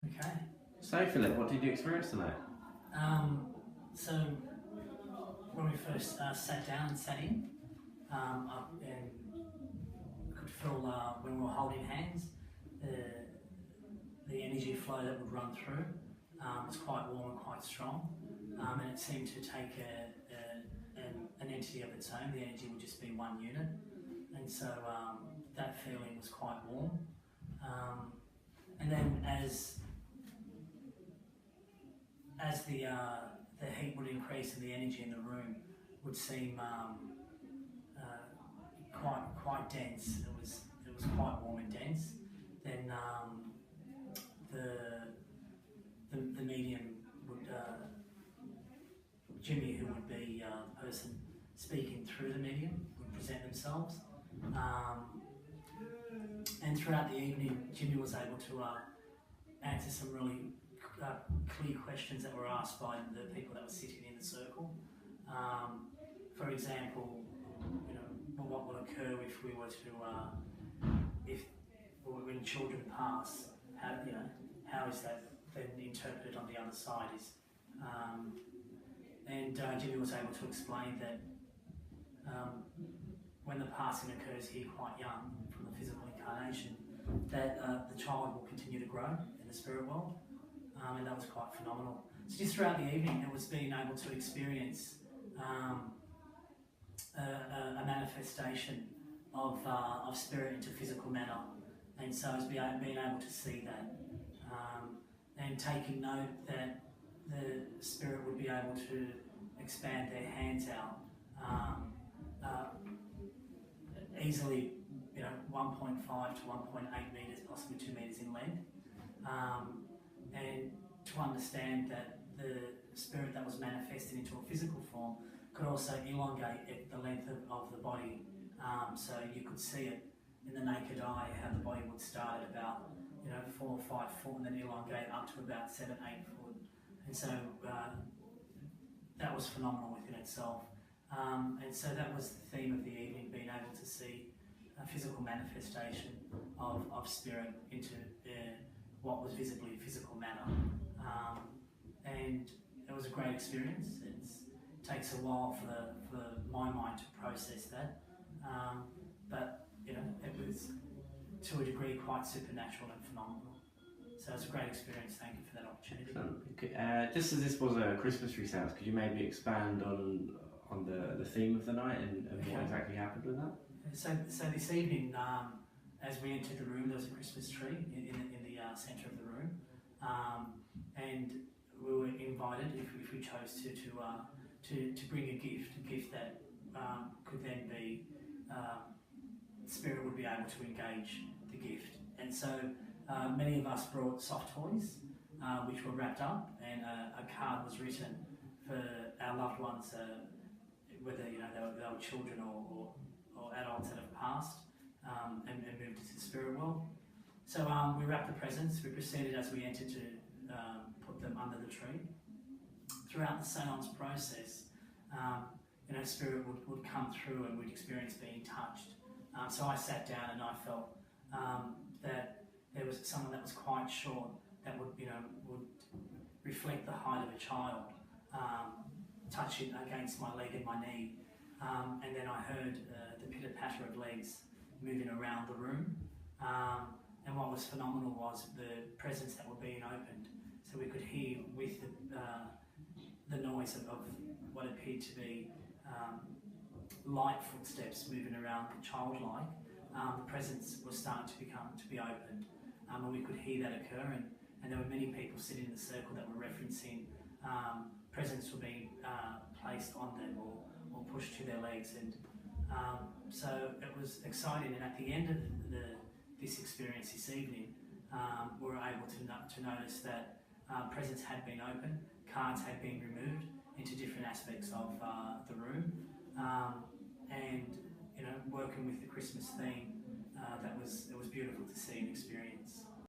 Okay. So, Philip, what did you experience tonight? So when we first sat down and sat in, and could feel when we were holding hands, the the energy flow that would run through was quite warm and quite strong, and it seemed to take an entity of its own. The energy would just be one unit, and so that feeling was quite warm. And then as the heat would increase and the energy in the room would seem quite dense. It was quite warm and dense. Then the medium would Jimmy, who would be the person speaking through the medium, would present themselves. And throughout the evening, Jimmy was able to answer some really clear questions that were asked by the people that were sitting in the circle. For example, what would occur if we were to, if when children pass, how is that then interpreted on the other side? And Jimmy was able to explain that when the passing occurs here quite young from the physical incarnation, that the child will continue to grow in the spirit world, and that was quite phenomenal. So just throughout the evening, it was being able to experience a manifestation of spirit into physical matter, and so it's being able to see that, and taking note that the spirit would be able to expand their hands out easily, 1.5 to 1.8 metres, possibly 2 metres in length, and to understand that the spirit that was manifested into a physical form could also elongate the length of the body, so you could see it in the naked eye how the body would start at about 4 or 5 foot and then elongate up to about 7, 8 foot, and so that was phenomenal within itself. And so that was the theme of the evening, being able to see a physical manifestation of spirit into what was visibly physical matter. And it was a great experience. It takes a while for my mind to process that. But it was to a degree quite supernatural and phenomenal. So it was a great experience. Thank you for that opportunity. Okay. Just as this was a Christmas tree sounds, could you maybe expand on the theme of the night and what exactly happened with that? So this evening, as we entered the room, there was a Christmas tree in the centre of the room, and we were invited, if we chose to bring a gift that could then be, spirit would be able to engage the gift. And so many of us brought soft toys, which were wrapped up, and a card was written for our loved ones, whether they were children or adults that have passed and moved into the spirit world. So we wrapped the presents. We proceeded as we entered to put them under the tree. Throughout the seance process, spirit would come through and we'd experience being touched. So I sat down and I felt that there was someone that was quite short that would reflect the height of a child, touching against my leg and my knee, and then I heard the pitter-patter of legs moving around the room, and what was phenomenal was the presents that were being opened, so we could hear with the noise of what appeared to be light footsteps moving around, childlike. The presents were starting to be opened, and we could hear that occur, and there were many people sitting in the circle that were referencing presents were being placed on them or pushed to their legs, and so it was exciting. And at the end of this experience this evening, we were able to notice that presents had been opened, cards had been removed into different aspects of the room, and working with the Christmas theme, it was beautiful to see and experience.